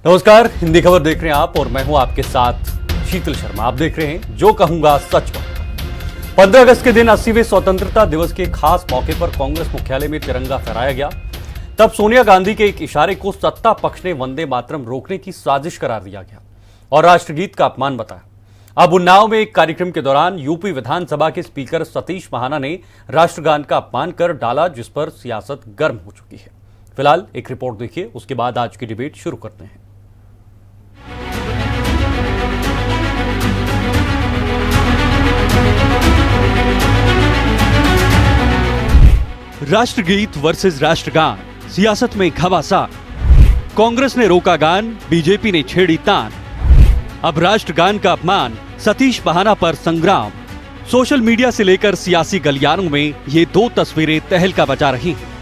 नमस्कार, हिंदी खबर देख रहे हैं आप और मैं हूं आपके साथ शीतल शर्मा। आप देख रहे हैं जो कहूंगा सच कहूंगा। 15 अगस्त के दिन 80वें स्वतंत्रता दिवस के खास मौके पर कांग्रेस मुख्यालय में तिरंगा फहराया गया। तब सोनिया गांधी के एक इशारे को सत्ता पक्ष ने वंदे मातरम रोकने की साजिश करार दिया गया और राष्ट्रगीत का अपमान बताया। अब उन्नाव में एक कार्यक्रम के दौरान यूपी विधानसभा के स्पीकर सतीश महाना ने राष्ट्रगान का अपमान कर डाला, जिस पर सियासत गर्म हो चुकी है। फिलहाल एक रिपोर्ट देखिए, उसके बाद आज की डिबेट शुरू करते हैं। राष्ट्रगीत वर्सेस राष्ट्रगान, सियासत में घमासान। कांग्रेस ने रोका गान, बीजेपी ने छेड़ी तान। अब राष्ट्रगान का अपमान, सतीश महाना पर संग्राम। सोशल मीडिया से लेकर सियासी गलियारों में ये दो तस्वीरें तहलका मचा रही हैं।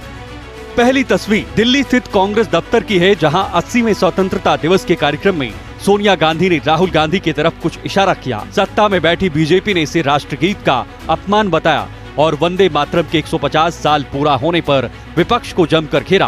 पहली तस्वीर दिल्ली स्थित कांग्रेस दफ्तर की है, जहां 80वें स्वतंत्रता दिवस के कार्यक्रम में सोनिया गांधी ने राहुल गांधी की तरफ कुछ इशारा किया। सत्ता में बैठी बीजेपी ने इसे राष्ट्रगीत का अपमान बताया और वंदे मातरम के 150 साल पूरा होने पर विपक्ष को जमकर घेरा।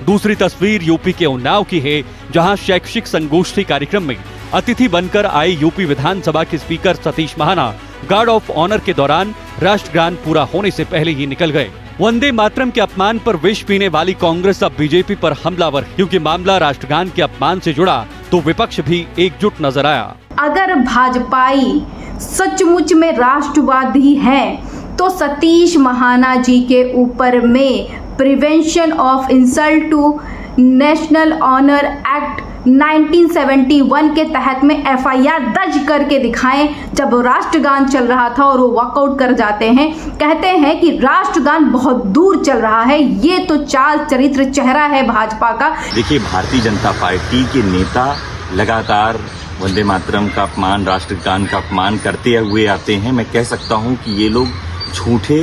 दूसरी तस्वीर यूपी के उन्नाव की है, जहां शैक्षिक संगोष्ठी कार्यक्रम में अतिथि बनकर आए यूपी विधानसभा के speaker Satish Mahana guard of honour के दौरान राष्ट्रगान पूरा होने से पहले ही निकल गए। वंदे मातरम के अपमान पर विष पीने वाली कांग्रेस अब बीजेपी पर हमलावर, क्योंकि मामला राष्ट्रगान के अपमान से जुड़ा तो विपक्ष भी एकजुट नजर आया। अगर भाजपाई सचमुच में राष्ट्रवादी हैं, तो सतीश महाना जी के ऊपर में prevention of insult to national honour act 1971 के तहत में एफआईआर दर्ज करके दिखाएं। जब राष्ट्रगान चल रहा था और वो वॉकआउट कर जाते हैं, कहते हैं कि राष्ट्रगान बहुत दूर चल रहा है। ये तो चाल चरित्र चेहरा है भाजपा का। देखिए, भारतीय जनता पार्टी के नेता लगातार वंदे मातरम का अपमान, राष्ट्रगान का अपमान करते हुए आते हैं। मैं कह सकता हूं कि ये लोग झूठे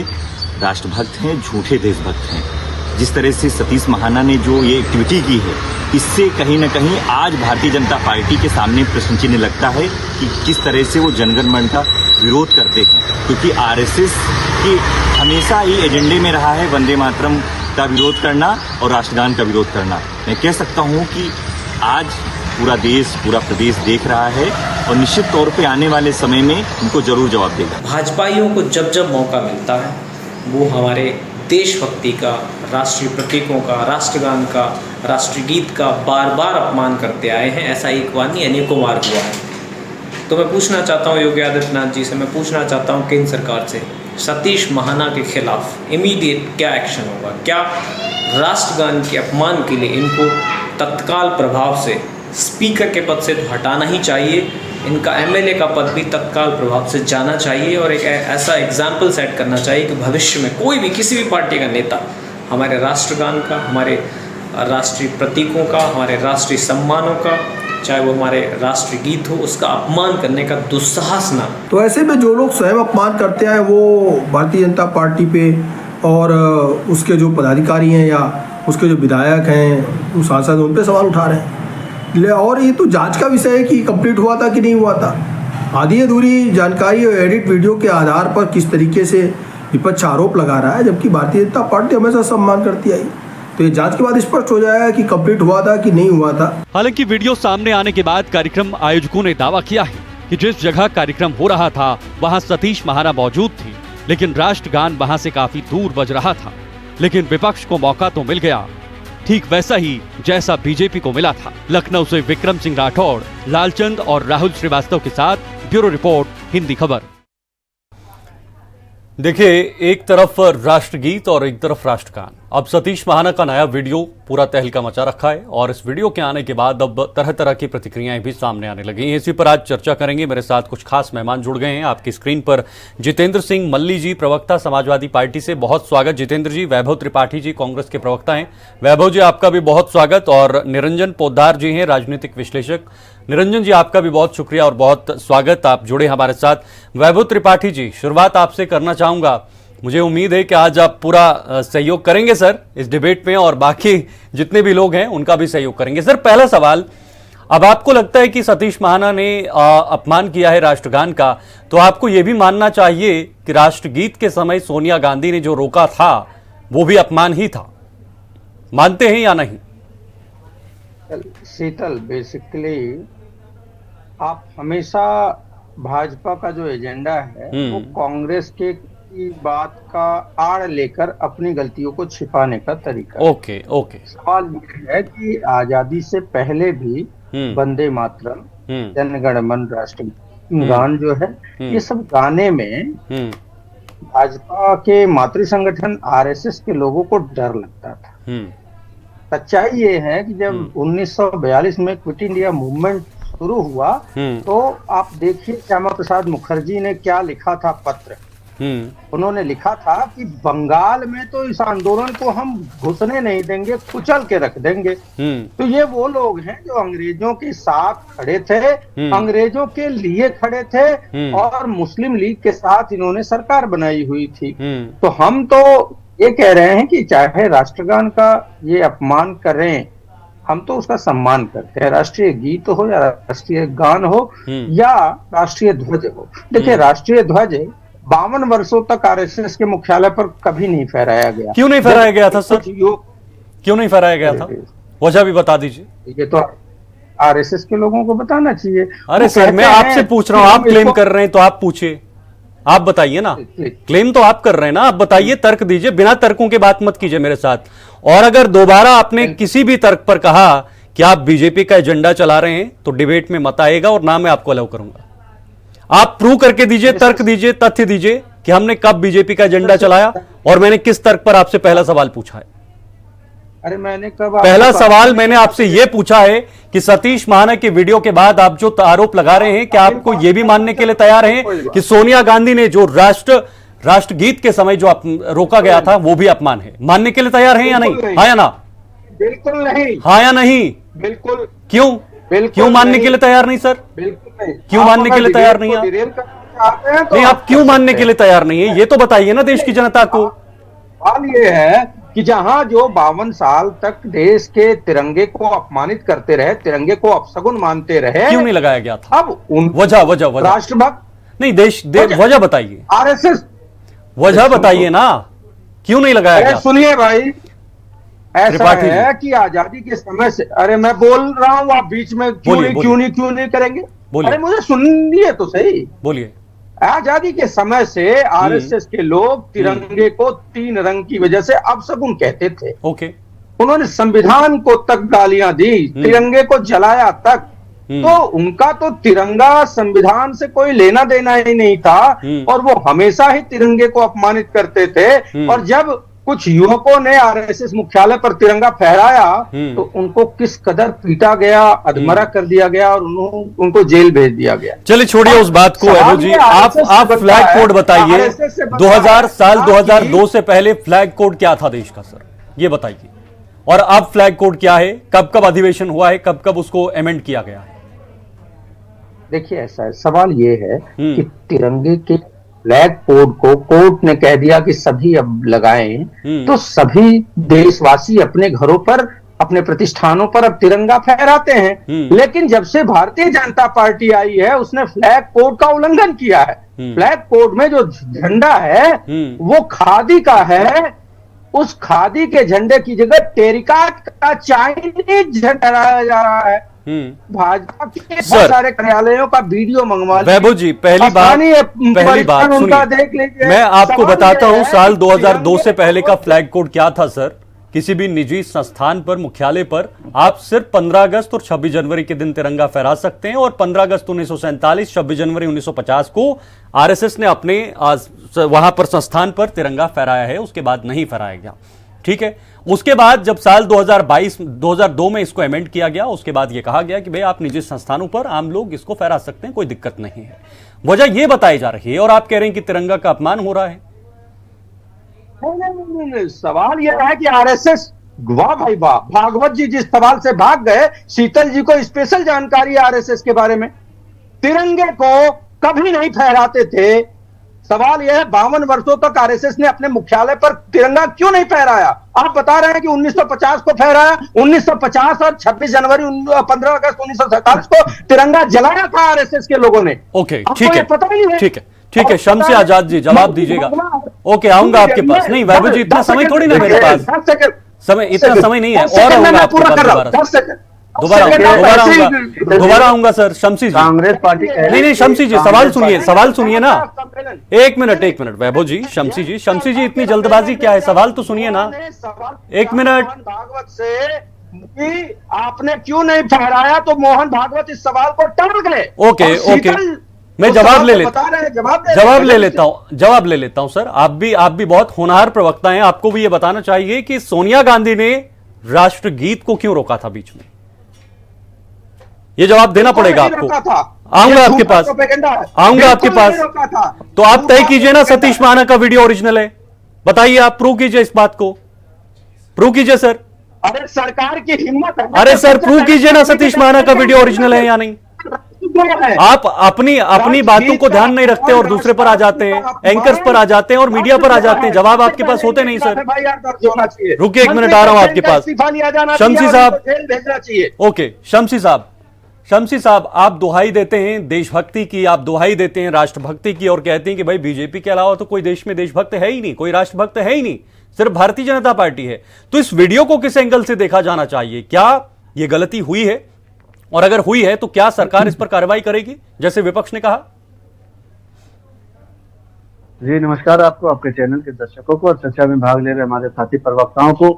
राष्ट्रभक्त हैं, झूठे देशभक्त हैं। जिस तरह से सतीश महाना ने जो ये एक्टिविटी की है, इससे कहीं न कहीं आज भारतीय जनता पार्टी के सामने प्रश्न चिन्ह लगता है कि किस तरह से वो जनगण मन का विरोध करते हैं, क्योंकि आरएसएस की हमेशा ही एजेंडे में रहा है वंदे मातरम का विरोध करना और राष्ट्रगान का विरोध करना। मैं कह सकता हूं कि आज पूरा देश, पूरा प्रदेश देख रहा है और निश्चित तौर पे आने वाले समय में उनको जरूर जवाब देगा। भाजपाइयों को जब जब मौका मिलता है, वो हमारे देशभक्ति का, राष्ट्रीय प्रतीकों का, राष्ट्रगान का, राष्ट्रगीत का बार बार अपमान करते आए हैं। ऐसा एक बार नहीं, अनेकों बार हुआ है। तो मैं पूछना चाहता हूँ योगी आदित्यनाथ जी से, मैं पूछना चाहता हूँ केंद्र सरकार से, सतीश महाना के खिलाफ इमीडिएट क्या एक्शन होगा? क्या राष्ट्रगान के अपमान के लिए इनको तत्काल प्रभाव से स्पीकर के पद से तो हटाना ही चाहिए, इनका एमएलए का पद भी तत्काल प्रभाव से जाना चाहिए और एक ऐसा एग्जाम्पल सेट करना चाहिए कि भविष्य में कोई भी, किसी भी पार्टी का नेता हमारे राष्ट्रगान का, हमारे राष्ट्रीय प्रतीकों का, हमारे राष्ट्रीय सम्मानों का, चाहे वो हमारे राष्ट्रीय गीत हो, उसका अपमान करने का दुस्साहस ना। तो ऐसे में जो लोग स्वयं अपमान करते हैं, वो भारतीय जनता पार्टी पे और उसके जो पदाधिकारी हैं या उसके जो विधायक हैं, वो सांसद, उन पर सवाल उठा रहे हैं। और ये तो जांच का विषय है कि कंप्लीट हुआ था कि नहीं हुआ था। आधी अधूरी जानकारी और एडिट वीडियो के आधार पर किस तरीके से विपक्ष आरोप लगा रहा है, जबकि भारतीय जनता पार्टी हमेशा सम्मान करती आई। तो ये जांच के बाद स्पष्ट हो जाएगा कि कंप्लीट हुआ था कि नहीं हुआ था। हालांकि वीडियो सामने आने के बाद कार्यक्रम आयोजकों ने दावा किया है कि जिस जगह कार्यक्रम हो रहा था वहां सतीश महाना मौजूद थे, लेकिन राष्ट्रगान वहां से काफी दूर बज रहा था। लेकिन विपक्ष को मौका तो मिल गया, ठीक वैसा ही जैसा बीजेपी को मिला था। लखनऊ से विक्रम सिंह राठौड़, लालचंद और राहुल श्रीवास्तव के साथ ब्यूरो रिपोर्ट, हिंदी खबर। देखिए, एक तरफ राष्ट्रगीत और एक तरफ राष्ट्रगान। अब सतीश महाना का नया वीडियो पूरा तहलका मचा रखा है और इस वीडियो के आने के बाद अब तरह तरह की प्रतिक्रियाएं भी सामने आने लगी हैं। इसी पर आज चर्चा करेंगे। मेरे साथ कुछ खास मेहमान जुड़ गए हैं। आपकी स्क्रीन पर जितेंद्र सिंह मल्ली जी, प्रवक्ता समाजवादी पार्टी से, बहुत स्वागत जितेंद्र जी। वैभव त्रिपाठी जी कांग्रेस के प्रवक्ता हैं। वैभव जी, आपका भी बहुत स्वागत। और निरंजन पोद्दार जी हैं, राजनीतिक विश्लेषक। निरंजन जी, आपका भी बहुत शुक्रिया और बहुत स्वागत, आप जुड़े हमारे साथ। वैभव त्रिपाठी जी, शुरुआत आपसे करना चाहूंगा। मुझे उम्मीद है कि आज आप पूरा सहयोग करेंगे सर इस डिबेट में, और बाकी जितने भी लोग हैं उनका भी सहयोग करेंगे। सर, पहला सवाल, अब आपको लगता है कि सतीश महाना ने अपमान किया है राष्ट्रगान का, तो आपको यह भी मानना चाहिए कि राष्ट्रगीत के समय सोनिया गांधी ने जो रोका था वो भी अपमान ही था, मानते हैं या नहीं? शीतल, बेसिकली आप हमेशा भाजपा का जो एजेंडा है वो कांग्रेस के की बात का आड़ लेकर अपनी गलतियों को छिपाने का तरीका है। Okay okay. सवाल ये है कि आजादी से पहले भी वंदे मातरम, जन गण मन राष्ट्र गान जो है, ये सब गाने में भाजपा के मातृ संगठन आरएसएस के लोगों को डर लगता था। सच्चाई ये है कि जब 1942 में क्विट इंडिया मूवमेंट शुरू हुआ तो आप देखिए श्यामा प्रसाद मुखर्जी ने क्या लिखा था पत्र। उन्होंने लिखा था कि बंगाल में तो इस आंदोलन को हम घुसने नहीं देंगे, कुचल के रख देंगे। तो ये वो लोग हैं जो अंग्रेजों के साथ खड़े थे, अंग्रेजों के लिए खड़े थे और मुस्लिम लीग के साथ इन्होंने सरकार बनाई हुई थी। तो हम तो ये कह रहे हैं कि चाहे राष्ट्रगान का ये अपमान करें, हम तो उसका सम्मान करते हैं। राष्ट्रीय गीत हो या राष्ट्रीय गान हो या राष्ट्रीय ध्वज हो। देखिए, राष्ट्रीय ध्वज 52 वर्षों तक आरएसएस के मुख्यालय पर कभी नहीं फहराया गया। क्यों नहीं फहराया गया था सर? क्यों नहीं फहराया गया था, वजह भी बता दीजिए। ये तो आरएसएस के लोगों को बताना चाहिए। अरे सर, मैं आपसे पूछ रहा हूं, आप क्लेम कर रहे हैं तो आप पूछिए, आप बताइए ना। क्लेम तो आप कर रहे हैं ना, आप बताइए, तर्क दीजिए, बिना तर्कों के बात मत कीजिए मेरे साथ। और अगर दोबारा आपने किसी भी तर्क पर कहा कि आप बीजेपी का एजेंडा चला रहे हैं तो डिबेट में मत आएगा और ना मैं आपको अलाउ करूंगा। आप प्रूव करके दीजिए, तर्क दीजिए, तथ्य दीजिए कि हमने कब बीजेपी का एजेंडा चलाया और मैंने किस तर्क पर आपसे पहला सवाल पूछा है। अरे मैंने कब पहला सवाल मैंने आपसे यह पूछा है कि सतीश महाना के वीडियो के बाद आप जो आरोप लगा रहे हैं, क्या आपको यह भी मानने के लिए तैयार हैं कि सोनिया गांधी ने जो राष्ट्रगीत के समय जो रोका गया था वो भी अपमान है? मानने के लिए तैयार हैं या नहीं? हाँ या ना? बिल्कुल नहीं। हाँ या नहीं? बिल्कुल। क्यों? क्यों मानने के लिए तैयार नहीं सर? बिल्कुल नहीं। क्यों मानने के लिए तैयार नहीं आप? नहीं, आप क्यों मानने के लिए तैयार नहीं है, ये तो बताइए ना देश की जनता को। सवाल ये है कि जहां जो 52 साल तक देश के तिरंगे को अपमानित करते रहे, तिरंगे को अपशगुन मानते रहे, क्यों नहीं लगाया गया था? अब वजह राष्ट्रभक्त नहीं, देश वजह बताइए, आरएसएस वजह बताइए ना, क्यों नहीं लगाया गया? सुनिए भाई, ऐसा है कि आजादी के समय से, अरे मैं बोल रहा हूं, आप बीच में क्यों नहीं करेंगे? अरे मुझे सुनिए तो सही। बोलिए। आजादी के समय से आरएसएस के लोग तिरंगे को 3 रंग की वजह से अपशगुन कहते थे। ओके। उन्होंने संविधान को तक गालियां दी, तिरंगे को जलाया तक। तो उनका तो तिरंगा संविधान से कोई लेना देना ही नहीं था और वो हमेशा ही तिरंगे को अपमानित करते थे। और जब कुछ युवकों ने आरएसएस मुख्यालय पर तिरंगा फहराया तो उनको किस कदर पीटा गया, अधमरा कर दिया गया और उनको जेल भेज दिया गया। चलिए छोड़िए उस बात को। एरो जी, आप फ्लैग कोड बताइए, 2002 से पहले फ्लैग कोड क्या था देश का सर, ये बताइए। और अब फ्लैग कोड क्या है, कब कब अधिवेशन हुआ है, कब कब उसको अमेंड किया गया है? देखिए, ऐसा है, सवाल ये है कि तिरंगे के फ्लैग कोड को कोर्ट ने कह दिया कि सभी अब लगाएं, तो सभी देशवासी अपने घरों पर, अपने प्रतिष्ठानों पर अब तिरंगा फहराते हैं। लेकिन जब से भारतीय जनता पार्टी आई है उसने फ्लैग कोड का उल्लंघन किया है। फ्लैग कोड में जो झंडा है वो खादी का है, उस खादी के झंडे की जगह टेरिकाट का चाइनीज झंडा लगाया जा रहा है। भाजपा के बहुत सारे कार्यालयों का वीडियो मंगवा लीजिए। वैभव जी, पहली बात सुनिए, देख लीजिए। मैं आपको बताता हूं साल 2002 से पहले का फ्लैग कोड क्या था सर। किसी भी निजी संस्थान पर, मुख्यालय पर आप सिर्फ 15 अगस्त और 26 जनवरी के दिन तिरंगा फहरा सकते हैं। और 15 अगस्त 1947, 26 जनवरी 1950 को आरएसएस ने अपने वहां पर संस्थान पर तिरंगा फहराया है, उसके बाद नहीं फहराया गया। ठीक है। उसके बाद जब साल 2002 में इसको अमेंड किया गया, उसके बाद यह कहा गया कि भाई आप निजी संस्थानों पर आम लोग इसको फहरा सकते हैं, कोई दिक्कत नहीं है। वजह यह बताई जा रही है और आप कह रहे हैं कि तिरंगा का अपमान हो रहा है। नहीं, सवाल यह है कि आरएसएस, वाह भाई वाह, भागवत जी जिस सवाल से भाग गए, शीतल जी को स्पेशल जानकारी आरएसएस के बारे में। तिरंगे को कभी नहीं फहराते थे। सवाल यह है 52 वर्षों तक आरएसएस ने अपने मुख्यालय पर तिरंगा क्यों नहीं फहराया? आप बता रहे हैं कि 1950 को फहराया। 1950 और 26 जनवरी 15 अगस्त 1947 को तिरंगा जलाया था आरएसएस के लोगों ने। ओके, ठीक है, पता ही है। ठीक है, शम्स आजाद जी जवाब दीजिएगा। ओके, आऊंगा आपके पास। नहीं वैभव जी, इतना समय थोड़ी ना मेरे पास, समय इतना समय नहीं है। और आऊंगा आपके पास दोबारा। दोबारा आऊंगा सर। शमसी जी, कांग्रेस पार्टी नहीं शमसी जी, सवाल सुनिए ना। एक मिनट वैभव जी, शमसी जी इतनी जल्दबाजी क्या है? सवाल तो सुनिए ना, एक मिनट। भागवत से कि आपने क्यों नहीं ठहराया तो मोहन भागवत इस सवाल को टाल गए। ओके, मैं जवाब ले लेता हूं सर। आप भी बहुत होनहार प्रवक्ता हैं, आपको भी ये बताना चाहिए कि सोनिया गांधी ने राष्ट्रगीत को क्यों रोका था बीच में? ये जवाब देना पड़ेगा आपको। आऊंगा आपके पास, तो आप तय कीजिए ना सतीश महाना का वीडियो ओरिजिनल है, बताइए, आप प्रूव कीजिए इस बात को, प्रूव कीजिए सर। अरे सरकार की हिम्मत है। अरे सर प्रूव कीजिए ना सतीश महाना का वीडियो ओरिजिनल है या नहीं। आप अपनी बातों को ध्यान नहीं रखते और दूसरे पर आ जाते हैं, एंकर्स पर आ जाते हैं और मीडिया पर आ जाते हैं, जवाब आपके पास होते नहीं सर। रुकिए एक मिनट, आ रहा हूं आपके पास। शमसी साहब, ओके, शमसी साहब आप दुहाई देते हैं देशभक्ति की, आप दुहाई देते हैं राष्ट्रभक्ति की और कहते हैं कि भाई बीजेपी के अलावा तो कोई देश में देशभक्त है ही नहीं, कोई राष्ट्रभक्त है ही नहीं, सिर्फ भारतीय जनता पार्टी है। तो इस वीडियो को किस एंगल से देखा जाना चाहिए? क्या यह गलती हुई है, और अगर हुई है तो क्या सरकार इस पर कार्रवाई करेगी जैसे विपक्ष ने कहा? जी नमस्कार आपको, आपके चैनल के दर्शकों को और चर्चा में भाग ले रहे हमारे साथी प्रवक्ताओं को।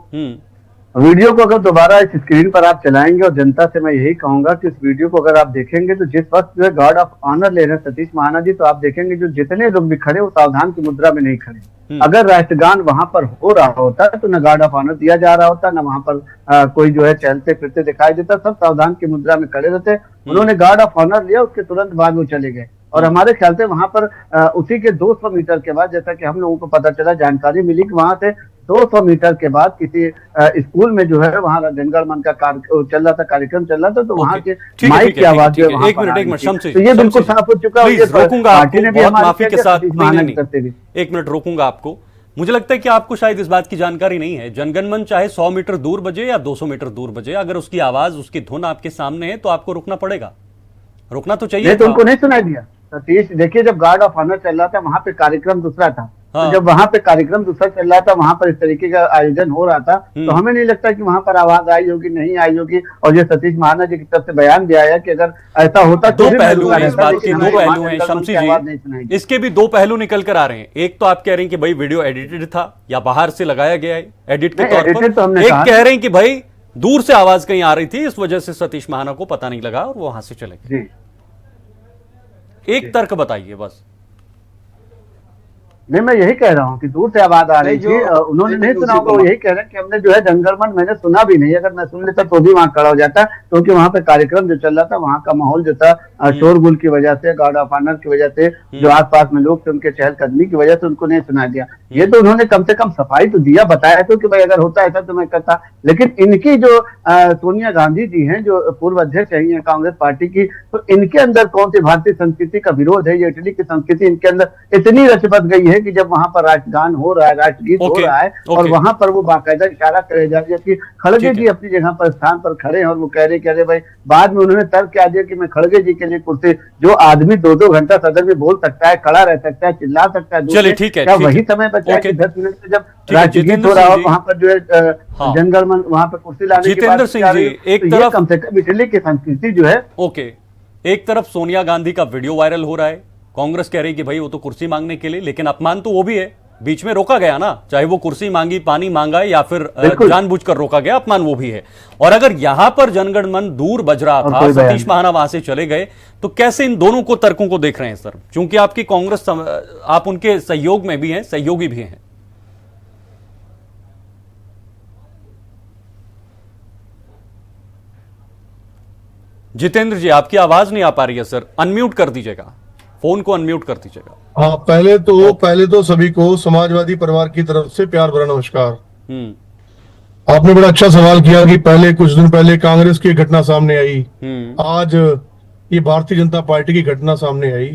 वीडियो को अगर दोबारा इस स्क्रीन पर आप चलाएंगे, और जनता से मैं यही कहूंगा कि इस वीडियो को अगर आप देखेंगे तो जिस वक्त जो है गार्ड ऑफ ऑनर ले रहे हैं सतीश महाना जी, तो आप देखेंगे जो जितने लोग भी खड़े वो सावधान की मुद्रा में नहीं खड़े। अगर राष्ट्रगान वहां पर हो रहा होता तो न गार्ड ऑफ ऑनर दिया जा रहा होता, न वहां पर कोई जो है चलते फिरते दिखाई देता, सब सावधान की मुद्रा में खड़े रहते। उन्होंने गार्ड ऑफ ऑनर लिया, उसके तुरंत बाद वो चले गए। और हमारे ख्याल से वहां पर उसी के 200 मीटर के बाद, जैसा कि हम लोगों को पता चला, जानकारी मिली कि वहां से 200 मीटर के बाद किसी स्कूल में जो है वहां जनगण मन का चल रहा था, कार्यक्रम चल रहा था, तो वहां के माइक की आवाज जो है, एक मिनट शमसी, तो ये बिल्कुल साफ हो चुका है। रोकूंगा आपको, माफी के साथ, एक मिनट रोकूंगा आपको। मुझे लगता है कि आपको शायद इस बात की जानकारी नहीं है, जनगण मन चाहे 100 मीटर दूर बजे या 200 मीटर दूर बजे, अगर उसकी आवाज, उसकी धुन आपके सामने है तो आपको रुकना पड़ेगा, रुकना तो चाहिए। तो उनको नहीं सुनाई दिया सतीश? देखिए जब गार्ड ऑफ ऑनर चल रहा था वहां पे कार्यक्रम दूसरा था, तो जब वहां पे कार्यक्रम दूसरा चल रहा था, वहां पर इस तरीके का आयोजन हो रहा था, तो हमें नहीं लगता कि वहां पर आवाज आई होगी, नहीं आई होगी। और ये सतीश महाना जी की तरफ से बयान दिया है कि अगर ऐसा होता तो दो पहलू हैं इस बात के, 2 पहलू हैं शमसी जी, इसके भी 2 पहलू निकल कर आ रहे हैं। एक तो आप कह रहे हैं कि भाई वीडियो एडिटेड था या बाहर से लगाया गया है एडिट के तौर पर, एक कह रहे हैं कि भाई दूर से आवाज कहीं आ रही थी, इस वजह से सतीश महाना को पता नहीं लगा और वो वहां से चले गए। एक तर्क बताइए बस। नहीं मैं यही कह रहा हूँ कि दूर से आवाज आ रही थी, उन्होंने नहीं सुना होगा, वो यही कह रहे हैं कि हमने जो है जनगणमन मैंने सुना भी नहीं, अगर मैं सुन लेता तो भी वहां खड़ा हो जाता, क्योंकि वहां पे कार्यक्रम जो चल रहा था, वहां का माहौल जो था शोरगुल की वजह से, गार्ड ऑफ ऑनर की वजह से, जो आसपास में लोग थे उनके चहलकदमी की वजह से उनको नहीं सुना दिया। ये तो उन्होंने कम से कम सफाई तो दिया, बताया तो कि भाई अगर होता ऐसा तो मैं करता। लेकिन इनकी जो सोनिया गांधी जी हैं, जो पूर्व अध्यक्ष है कांग्रेस पार्टी की, तो इनके अंदर कौन सी भारतीय संस्कृति का विरोध है? ये इटली की संस्कृति इनके अंदर इतनी रचबस गई है कि जब वहां पर राष्ट्रगान हो रहा है, राष्ट्रगीत हो रहा है, और वहां पर वो बाकायदा इशारा करे जा रही है कि खड़गे जी अपनी जगह पर स्थान पर खड़े हैं, और वो कह रहे भाई, बाद में उन्होंने तर्क क्या दिया कि मैं खड़गे जी के लिए कुर्सी, जो आदमी 2-2 घंटा सदन में बोल सकता है, खड़ा रह सकता है, चिल्ला सकता है, चलिए ठीक है, क्या वही समय बचा कि 10 मिनट में जब राष्ट्रगीत हो रहा हो वहां पर जो है जनगण वहां पर कुर्सी लाने की बात सिंह जी, एक तरफ कम से कम इटली की संस्कृति जो है, ओके, एक तरफ सोनिया गांधी का वीडियो वायरल हो रहा है, कांग्रेस कह रही कि भाई वो तो कुर्सी मांगने के लिए, लेकिन अपमान तो वो भी है, बीच में रोका गया ना, चाहे वो कुर्सी मांगी, पानी मांगा या फिर जानबूझकर रोका गया, अपमान वो भी है। और अगर यहां पर जनगण मन दूर बज रहा था, सतीश महाना वहां से चले गए, तो कैसे इन दोनों को तर्कों को देख रहे हैं सर? क्योंकि आपकी कांग्रेस, आप उनके सहयोग में भी हैं, सहयोगी भी हैं। जितेंद्र जी आपकी आवाज नहीं आ पा रही है सर, अनम्यूट कर दीजिएगा, फोन को अनम्यूट कर दीजिएगा। हाँ, पहले तो सभी को समाजवादी परिवार की तरफ से प्यार भरा नमस्कार। आपने बड़ा अच्छा सवाल किया कि पहले कुछ दिन पहले कांग्रेस की घटना सामने आई, आज ये भारतीय जनता पार्टी की घटना सामने आई।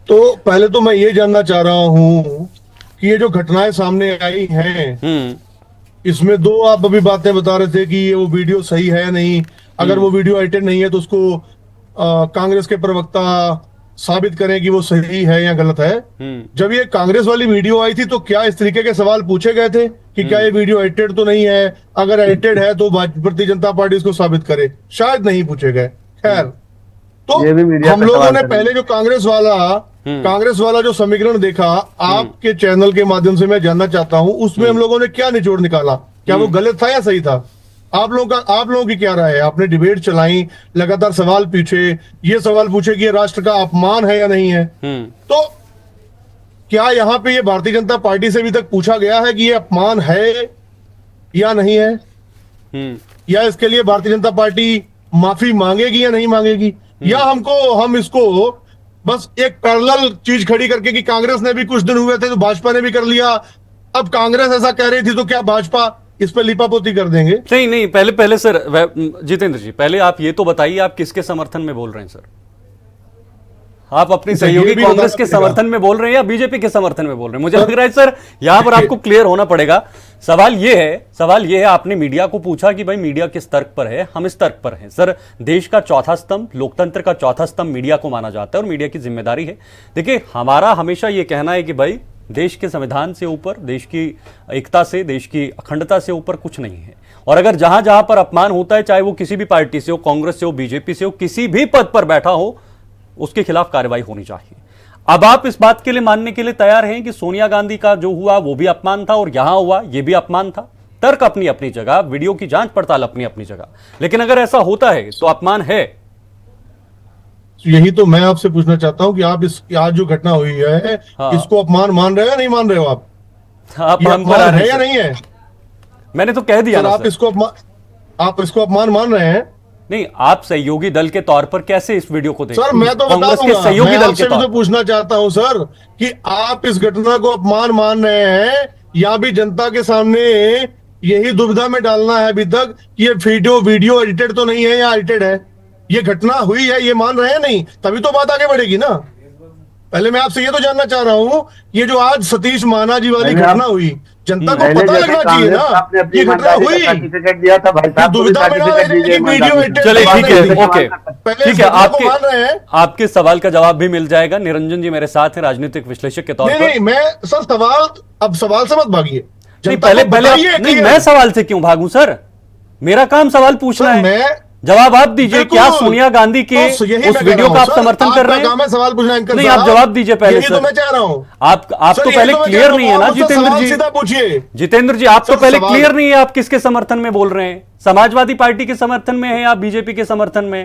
तो पहले तो मैं ये जानना चाह रहा हूँ कि ये जो घटनाएं सामने आई हैं, इसमें 2 आप अभी बातें बता रहे थे कि ये वो वीडियो सही है या नहीं। अगर वो वीडियो एडिटेड नहीं है तो उसको कांग्रेस के प्रवक्ता साबित करें कि वो सही है या गलत है। जब ये कांग्रेस वाली वीडियो आई थी तो क्या इस तरीके के सवाल पूछे गए थे कि क्या ये वीडियो एडिटेड तो नहीं है, अगर एडिटेड है तो भारतीय जनता पार्टी इसको साबित करे? शायद नहीं पूछे गए। खैर, तो हम लोगों ने पहले जो कांग्रेस वाला जो समीकरण देखा, आपके चैनल के माध्यम से मैं जानना चाहता हूं, उसमें हम लोगों ने क्या निचोड़ निकाला? क्या वो गलत था या सही था? आप लोगों की क्या राय है? आपने डिबेट चलाई, लगातार सवाल पूछे, ये सवाल पूछे कि ये राष्ट्र का अपमान है या नहीं है। तो क्या यहाँ पे ये भारतीय जनता पार्टी से अभी तक पूछा गया है कि ये अपमान है या नहीं है, या इसके लिए भारतीय जनता पार्टी माफी मांगेगी या नहीं मांगेगी, या हम इसको बस एक पैरेलल चीज खड़ी करके कि कांग्रेस ने भी कुछ दिन हुए थे तो भाजपा ने भी कर लिया, अब कांग्रेस ऐसा कह रही थी तो क्या भाजपा इस पर लिपापोती कर देंगे? नहीं, पहले सर जितेंद्र जी, पहले आप ये तो बताइए आप किसके समर्थन में बोल रहे हैं सर? आप अपनी सहयोगी कांग्रेस के समर्थन में बोल रहे हैं या बीजेपी के समर्थन में बोल रहे हैं? मुझे लग रहा है सर यहां पर आपको क्लियर होना पड़ेगा। सवाल ये है आपने मीडिया को पूछा कि भाई मीडिया किस तर्क पर है, हम इस तर्क पर हैं। सर, देश का चौथा स्तंभ, लोकतंत्र का चौथा स्तंभ मीडिया को माना जाता है और मीडिया की जिम्मेदारी है। देखिए, हमारा हमेशा यह कहना है कि भाई देश के संविधान से ऊपर, देश की एकता से, देश की अखंडता से ऊपर कुछ नहीं है। और अगर जहां जहां पर अपमान होता है, चाहे वो किसी भी पार्टी से हो, कांग्रेस से हो, बीजेपी से हो, किसी भी पद पर बैठा हो, उसके खिलाफ कार्रवाई होनी चाहिए। अब आप इस बात के लिए मानने के लिए तैयार हैं कि सोनिया गांधी का जो हुआ वो भी अपमान था और यहां हुआ ये भी अपमान था। तर्क अपनी अपनी जगह, वीडियो की जांच पड़ताल अपनी अपनी जगह, लेकिन अगर ऐसा होता है तो अपमान है। यही तो मैं आपसे पूछना चाहता हूं कि आप आज जो घटना हुई है, इसको अपमान मान रहे हो या नहीं मान रहे हो? आप हम पर है या नहीं है? मैंने तो कह दिया ना आप इसको अपमान मान रहे हैं? नहीं, आप सहयोगी दल के तौर पर कैसे इस वीडियो को देखते हैं? सर, मैं तो कांग्रेस के सहयोगी दल के तौर पर पूछना चाहता हूं सर कि आप इस घटना को अपमान मान रहे हैं या भी जनता के सामने यही दुविधा में डालना है अभी तक कि ये वीडियो एडिटेड तो नहीं है या एडिटेड है? ये घटना हुई है, ये मान रहे हैं नहीं, तभी तो बात आगे बढ़ेगी ना। पहले मैं आपसे ये तो जानना चाह रहा हूँ, ये जो आज सतीश महाना जी वाली घटना हुई, जनता को पता लगना चाहिए ना ये घटना हुई। सर्टिफिकेट दिया था भाई साहब, दुविधा में चलिए, ठीक है, ओके, ठीक है। आपके सवाल का जवाब भी मिल जाएगा। निरंजन जी मेरे साथ हैं, राजनीतिक विश्लेषक के तौर पर। नहीं, मैं सर सवाल से मत भागिए। पहले नहीं, मैं सवाल से क्यों भागूं सर? मेरा काम सवाल पूछना है, जवाब आप दीजिए। क्या सोनिया गांधी के उस वीडियो का आप समर्थन कर रहे हैं? सवाल पूछना है, नहीं, आप जवाब दीजिए पहले सर। तो मैं चाह रहा हूं आप तो पहले क्लियर नहीं है ना जितेंद्र जी। पूछिए जितेंद्र जी, आप तो पहले क्लियर नहीं है, आप किसके समर्थन में बोल रहे हैं? समाजवादी पार्टी के समर्थन में है या बीजेपी के समर्थन में?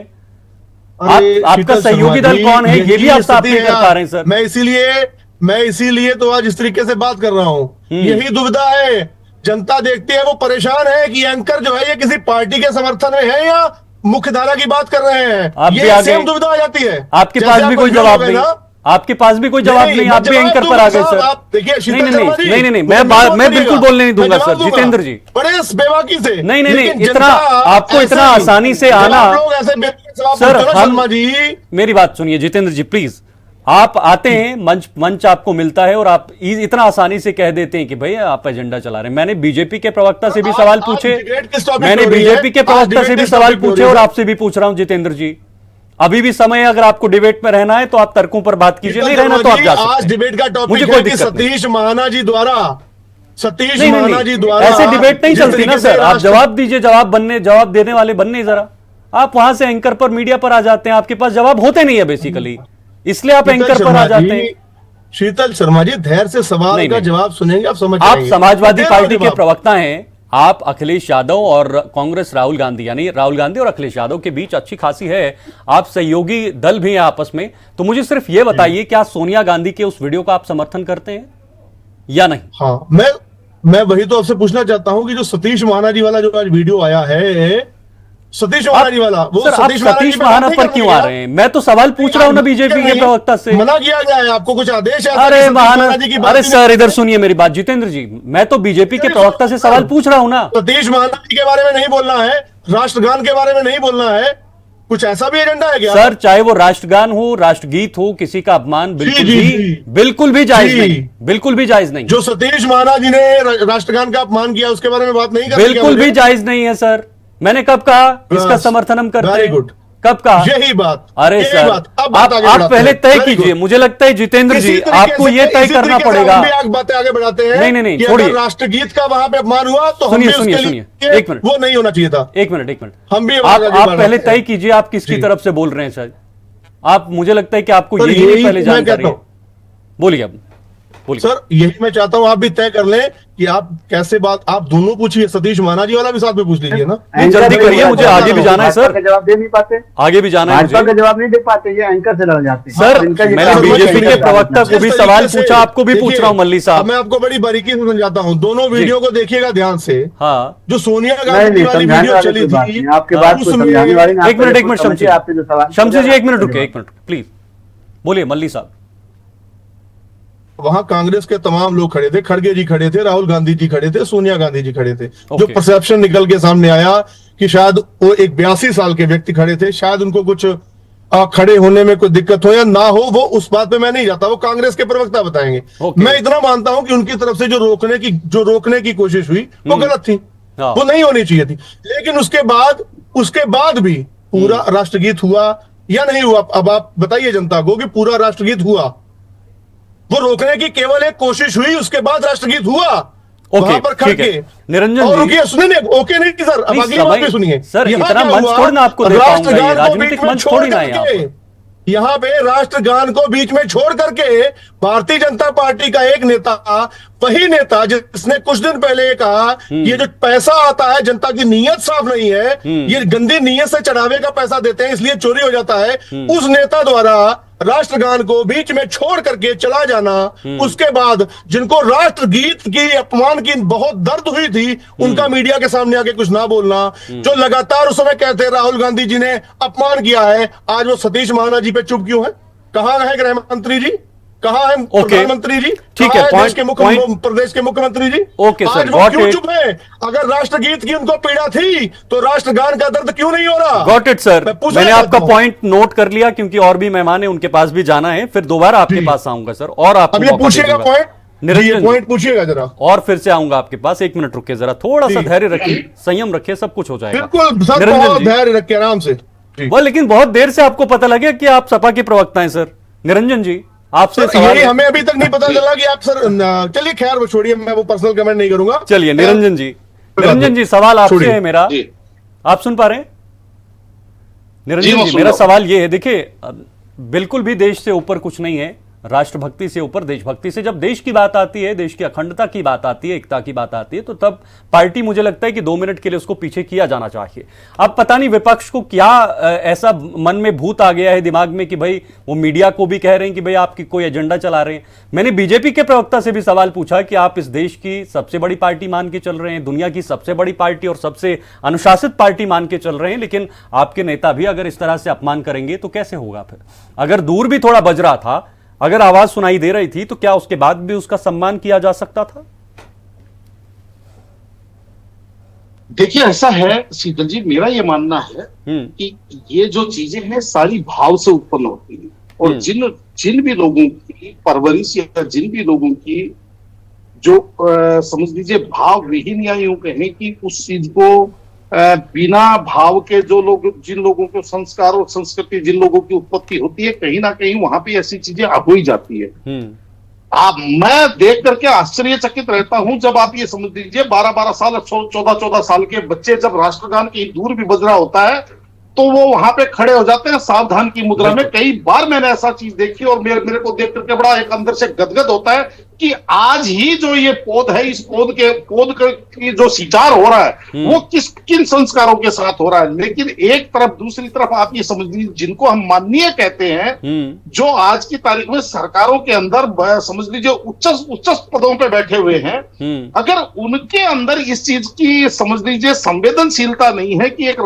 आपका सहयोगी दल कौन है ये भी आप साफ नहीं कर पा रहे हैं सर। मैं इसीलिए तो आज इस तरीके से बात कर रहा हूं। यही दुविधा है, जनता देखती है, वो परेशान है कि एंकर जो है ये किसी पार्टी के समर्थन में है या मुख्य धारा की बात कर रहे हैं। ये सेम दुविधा आ जाती है। आपके पास भी कोई जवाब नहीं, आपके पास भी कोई जवाब नहीं, आप भी एंकर पर आ गए सर। आप देखिए, नहीं, मैं बिल्कुल बोलने नहीं दूंगा सर। जितेंद्र जी, बड़े बेबाकी से नहीं, इतना आपको इतना आसानी से आना सर। हम जी, मेरी बात सुनिए जितेंद्र जी प्लीज। आप आते हैं, मंच आपको मिलता है और आप इतना आसानी से कह देते हैं कि भाई आप एजेंडा चला रहे हैं। मैंने बीजेपी के प्रवक्ता से भी सवाल पूछे, मैंने बीजेपी के प्रवक्ता से भी सवाल पूछे और आपसे भी पूछ रहा हूं जितेंद्र जी। अभी भी समय है, अगर आपको डिबेट में रहना है तो आप तर्कों पर बात कीजिए, नहीं रहना तो आप जा सकते हैं। आज डिबेट का टॉपिक है कि सतीश महाना जी द्वारा ऐसे डिबेट नहीं चलती ना सर। आप जवाब दीजिए, जवाब देने वाले बनने जरा। आप वहां से एंकर पर, मीडिया पर आ जाते हैं, आपके पास जवाब होते नहीं है बेसिकली, इसलिए आप एंकर पर आ जाते हैं। शीतल शर्मा जी, धैर्य से सवाल का जवाब सुनेंगे, आप समझ आप समाजवादी पार्टी के प्रवक्ता हैं, आप अखिलेश यादव और कांग्रेस राहुल गांधी, यानी राहुल गांधी और अखिलेश यादव के बीच अच्छी खासी है, आप सहयोगी दल भी हैं आपस में। तो मुझे सिर्फ ये बताइए, क्या सोनिया गांधी के उस वीडियो का आप समर्थन करते हैं या नहीं? हाँ, मैं वही तो आपसे पूछना चाहता हूं कि जो सतीश महाना जी वाला जो आज वीडियो आया है, सतीश महाना जी वाला, वो सतीश महाना पर क्यों आ रहे हैं? मैं तो सवाल पूछ रहा हूं ना बीजेपी के प्रवक्ता से। मना किया गया है, आपको कुछ आदेश है? अरे महाना, अरे सर इधर सुनिए मेरी बात जितेंद्र जी, मैं तो बीजेपी के प्रवक्ता से सवाल पूछ रहा हूं ना। सतीश महाना जी के बारे में नहीं बोलना है, राष्ट्रगान के बारे में नहीं बोलना है, कुछ ऐसा भी एजेंडा है क्या? सर, चाहे वो राष्ट्रगान हो, राष्ट्रगीत हो, किसी का अपमान बिल्कुल भी जायज नहीं, बिल्कुल भी जायज नहीं। जो सतीश महाना जी ने राष्ट्रगान का अपमान किया उसके बारे में बात नहीं कर, बिल्कुल भी जायज नहीं है सर। मैंने कब कहा इसका समर्थन हम करते हैं? वेरी गुड, कब कहा? यही बात। अरे यही सर, बात। अब बात आगे आप बढ़ाते पहले हैं। तय Very कीजिए। good। मुझे लगता है जितेंद्र जी आपको ये तय करना पड़ेगा। हम भी बातें आगे बढ़ाते हैं। नहीं, कि छोड़िए। अगर राष्ट्रगीत का वहां पे अपमान हुआ तो हम सुनिए, भी उसके सुनिए, लिए एक मिनट। वो नहीं होना चाहिए था। एक मिनट हम भी आप पहले तय कीजिए आप किसकी जी। तरफ से बोल रहे हैं शायद। आप, मुझे लगता है कि आपको सर, यही यही पहले मैं जानकारी कहता है। बोलिए आप, बोलिए। सर यही मैं चाहता हूं आप भी तय कर लें कि आप कैसे बात, आप दोनों पूछिए, सतीश महाना जी वाला भी साथ में पूछ लीजिए ना। नहीं, जल्दी करिए, मुझे आगे भी जाना है सर। भाजपा का जवाब दे नहीं पाते, आगे भी जाना है भाजपा मुझे का जवाब नहीं दे पाते, ये एंकर से लड़ जाते हैं। सर। इनका ये मैंने काम है। बीजेपी के प्रवक्ता को भी जिस सवाल तरीके से- पूछा, आपको भी पूछ देखिए, रहा हूं मल्ली साहब। मैं आपको बड़ी बारीकी से समझाता हूं, दोनों वीडियो को देखिएगा ध्यान से। हाँ, जो सोनिया नहीं, गांधी नहीं, वाली समझाने वीडियो वाली चली कोई बात थी, नहीं, आपके बात को उसमें- समझाने वाली नहीं। एक मिनट समझिए, आपने जो सवाल शमशी जी एक मिनट रुके, एक मिनट प्लीज बोलिए मल्ली साहब। वहां कांग्रेस के तमाम लोग खड़े थे, खड़गे जी खड़े थे, राहुल गांधी जी खड़े थे, सोनिया गांधी जी खड़े थे। जो परसेप्शन निकल के सामने आया कि शायद वो एक 82 साल के व्यक्ति खड़े थे, शायद उनको कुछ खड़े होने में कोई दिक्कत हो या ना हो, वो उस बात पे मैं नहीं जाता, वो कांग्रेस के प्रवक्ता बताएंगे। मैं इतना मानता हूं कि उनकी तरफ से जो रोकने की कोशिश हुई वो गलत थी, वो नहीं होनी चाहिए थी। लेकिन उसके बाद भी पूरा राष्ट्रगीत हुआ या नहीं हुआ? अब आप बताइए जनता को कि पूरा राष्ट्रगीत हुआ? वो रोकने की केवल एक कोशिश हुई, उसके बाद राष्ट्रगीत हुआ वहां पर खड़ के। निरंजन और जी रुकिए, सुनिए, ओके नहीं सर, अब अगली बात भी सुनिए सर। यहाँ इतना क्या मंच हुआ? थोड़ी ना आपको दे पाऊंगा, ये राष्ट्रगान को राजनीतिक बीच में मंच छोड़ थोड़ी ना है यहाँ करके, पर। यहाँ पे राष्ट्रगान को बीच में छोड़ करके भारतीय जनता पार्टी का एक नेता, वही नेता जिसने कुछ दिन पहले कहा ये जो पैसा आता है, जनता की नीयत साफ नहीं है, ये गंदी नीयत से चढ़ावे का पैसा देते हैं इसलिए चोरी हो जाता है, उस नेता द्वारा राष्ट्रगान को बीच में छोड़ करके चला जाना, उसके बाद जिनको राष्ट्रगीत की अपमान की बहुत दर्द हुई थी, उनका मीडिया के सामने आके कुछ ना बोलना, जो लगातार उस समय कहते राहुल गांधी जी ने अपमान किया है, आज वो सतीश महाना जी पे चुप क्यों है? कहां है गृह मंत्री जी? कहां है प्रधानमंत्री जी? ठीक है, प्रदेश के मुख्यमंत्री जी? ओके सर, आज वो क्यों चुप है? अगर राष्ट्रगीत की उनको पीड़ा थी तो राष्ट्रगान का दर्द क्यों नहीं हो रहा? गॉट इट सर, मैंने आपका पॉइंट नोट कर लिया, क्योंकि और भी मेहमान है, उनके पास भी जाना है, फिर दोबारा आपके पास आऊंगा सर। और आप पूछिएगा पॉइंट, निरंजन पॉइंट पूछिएगा जरा, और फिर से आऊंगा आपके पास। एक मिनट रुके जरा, थोड़ा सा धैर्य रखिए, संयम रखिए, सब कुछ हो जाएगा। बिल्कुल सर, बहुत धैर्य रखिए, आराम से। वो लेकिन बहुत देर से आपको पता लगे कि आप सपा के प्रवक्ता हैं सर। निरंजन जी आपसे सवाल हमें अभी तक नहीं पता चला कि आप सर, चलिए खैर वो छोड़िए, मैं वो पर्सनल कमेंट नहीं करूंगा। चलिए निरंजन जी सवाल आपसे है मेरा, आप सुन पा रहे हैं? निरंजन जी मेरा सवाल ये है, देखिए बिल्कुल भी देश से ऊपर कुछ नहीं है, राष्ट्रभक्ति से ऊपर देशभक्ति से। जब देश की बात आती है, देश की अखंडता की बात आती है, एकता की बात आती है, तो तब पार्टी, मुझे लगता है कि 2 मिनट के लिए उसको पीछे किया जाना चाहिए। अब पता नहीं विपक्ष को क्या ऐसा मन में भूत आ गया है दिमाग में कि भाई वो मीडिया को भी कह रहे हैं कि भाई आपकी कोई एजेंडा चला रहे हैं। मैंने बीजेपी के प्रवक्ता से भी सवाल पूछा कि आप इस देश की सबसे बड़ी पार्टी मान के चल रहे हैं, दुनिया की सबसे बड़ी पार्टी और सबसे अनुशासित पार्टी मान के चल रहे हैं, लेकिन आपके नेता भी अगर इस तरह से अपमान करेंगे तो कैसे होगा? फिर अगर दूर भी थोड़ा बज रहा था, अगर आवाज सुनाई दे रही थी, तो क्या उसके बाद भी उसका सम्मान किया जा सकता था? देखिए ऐसा है शीतल जी, मेरा ये मानना है कि ये जो चीजें हैं सारी भाव से उत्पन्न होती हैं, और जिन भी लोगों की परवरिश या जिन भी लोगों की जो समझ लीजिए भाव विहीन या यूं कहें कि उस चीज को बिना भाव के जो लोग, जिन लोगों के संस्कार और संस्कृति, जिन लोगों की उत्पत्ति होती है, कहीं ना कहीं वहां पे ऐसी चीजें हो ही जाती है। मैं देख करके आश्चर्यचकित रहता हूं जब आप ये समझ लीजिए 12-12 साल 14-14 साल के बच्चे जब राष्ट्रगान कहीं दूर भी बज रहा होता है तो वो वहां पे खड़े हो जाते हैं सावधान की मुद्रा में। कई बार मैंने ऐसा चीज देखी और मेरे को देख करके बड़ा एक अंदर से गदगद होता है कि आज ही जो ये पौध है, इस पौध की जो सिंचार हो रहा है वो किन संस्कारों के साथ हो रहा है। लेकिन एक तरफ, दूसरी तरफ आप ये समझ लीजिए जिनको हम माननीय कहते हैं, जो आज की तारीख में सरकारों के अंदर समझ लीजिए उच्च पदों पे बैठे हुए हैं, अगर उनके अंदर इस चीज की समझ लीजिए संवेदनशीलता नहीं है कि एक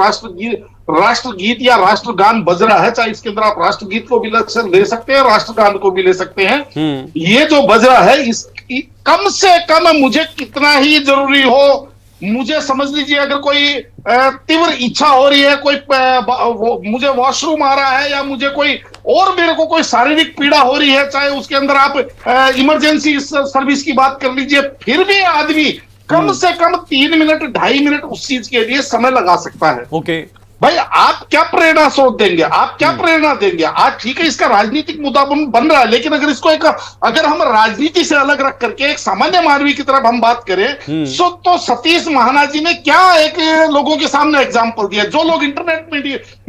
राष्ट्रगीत या राष्ट्रगान बज रहा है, चाहे इसके अंदर आप राष्ट्रगीत को भी ले सकते हैं, राष्ट्रगान को भी ले सकते हैं, ये जो बज रहा है इसकी कम से कम मुझे कितना ही जरूरी हो, मुझे समझ लीजिए अगर कोई तीव्र इच्छा हो रही है, कोई मुझे वॉशरूम आ रहा है या मुझे कोई और मेरे को कोई शारीरिक पीड़ा हो रही है, चाहे उसके अंदर आप इमरजेंसी सर्विस की बात कर लीजिए, फिर भी आदमी कम से कम 3 मिनट 2.5 मिनट उस चीज के लिए समय लगा सकता है। ओके, भाई आप क्या प्रेरणा स्रोत देंगे, आप क्या प्रेरणा देंगे? आज ठीक है इसका राजनीतिक मुद्दा बन रहा है, लेकिन अगर इसको अगर हम राजनीति से अलग रख करके एक सामान्य मानवी की तरफ हम बात करें, तो सतीश महाना जी ने क्या एक लोगों के सामने एग्जाम्पल दिया। जो लोग इंटरनेट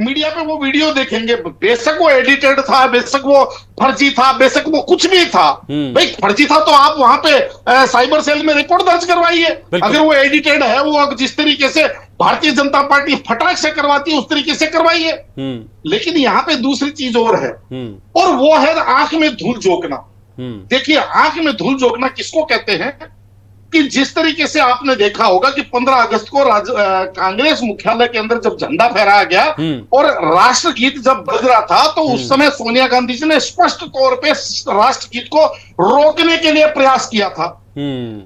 मीडिया पे वो वीडियो देखेंगे, बेशक वो एडिटेड था, बेशक वो फर्जी था, बेशक वो कुछ भी था, भाई फर्जी था तो आप वहां पे साइबर सेल में रिपोर्ट दर्ज करवाइए। अगर वो एडिटेड है, वो जिस तरीके से भारतीय जनता पार्टी फटाक से करवाती है उस तरीके से करवाइए। लेकिन यहाँ पे दूसरी चीज और है, और वो है आंख में धूल झोंकना। देखिए, आंख में धूल झोंकना किसको कहते हैं कि जिस तरीके से आपने देखा होगा कि 15 अगस्त को कांग्रेस मुख्यालय के अंदर जब झंडा फहराया गया और राष्ट्रगीत जब बज रहा था, तो उस समय सोनिया गांधी जी ने स्पष्ट तौर पे राष्ट्रगीत को रोकने के लिए प्रयास किया था।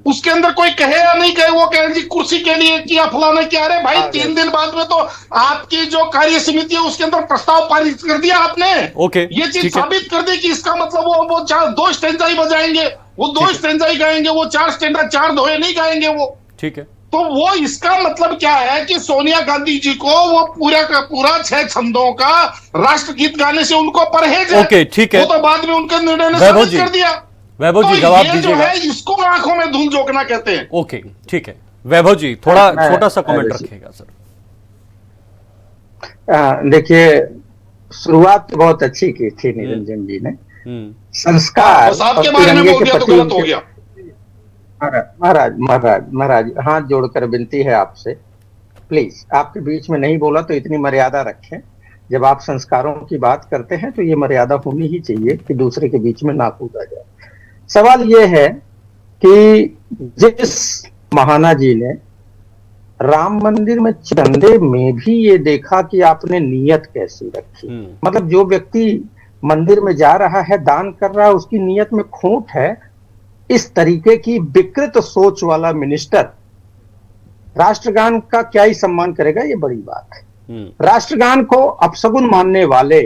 उसके अंदर कोई कहे या नहीं कहे, वो कहे जी कुर्सी के लिए किया, फलाने क्या। अरे भाई 3 दिन बाद में तो आपकी जो कार्य समिति है उसके अंदर प्रस्ताव पारित कर दिया आपने। ये चीज साबित कर दी कि इसका मतलब वो 2 स्टैंजा ही बजाएंगे, वो 2 स्टैंजा ही गाएंगे, वो 4 स्टैंजा 4 दोहे नहीं गाएंगे वो। ठीक है, तो वो इसका मतलब क्या है कि सोनिया गांधी जी को वो पूरा का पूरा 6 छंदों का राष्ट्रगीत गाने से उनको परहेज है। ठीक है, वो तो बाद में उनके निर्णय ने साबित कर दिया। वैभव जी जवाब दीजिएगा। इसको आंखों में धूल झोंकना कहते हैं। ओके, ठीक है वैभव जी, थोड़ा छोटा सा कमेंट रखिएगा सर। देखिए, शुरुआत बहुत अच्छी की थी निरंजन जी ने। संस्कार आपके बारे में बोल दिया तो गलत हो गया। महाराज हाथ जोड़कर विनती है आपसे, प्लीज आपके बीच में नहीं बोला तो इतनी मर्यादा रखें। जब आप संस्कारों की बात करते हैं तो ये मर्यादा होनी ही चाहिए कि दूसरे के बीच में ना कूदा जाए। सवाल ये है कि जिस महाना जी ने राम मंदिर में चंदे में भी ये देखा कि आपने नीयत कैसी रखी, मतलब जो व्यक्ति मंदिर में जा रहा है, दान कर रहा है, उसकी नीयत में खोट है। इस तरीके की विकृत सोच वाला मिनिस्टर राष्ट्रगान का क्या ही सम्मान करेगा, ये बड़ी बात है। राष्ट्रगान को अपशगुन मानने वाले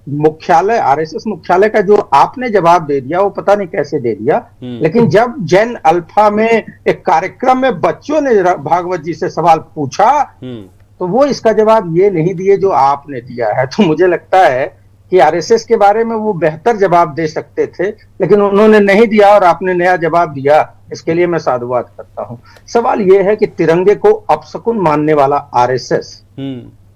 मुख्यालय, आरएसएस मुख्यालय का जो आपने जवाब दे दिया, वो पता नहीं कैसे दे दिया, लेकिन जब जैन अल्फा में एक कार्यक्रम में बच्चों ने भागवत जी से सवाल पूछा तो वो इसका जवाब ये नहीं दिए जो आपने दिया है। तो मुझे लगता है कि आरएसएस के बारे में वो बेहतर जवाब दे सकते थे, लेकिन उन्होंने नहीं दिया और आपने नया जवाब दिया, इसके लिए मैं साधुवाद करता हूं। सवाल ये है कि तिरंगे को अपशकुन मानने वाला आरएसएस,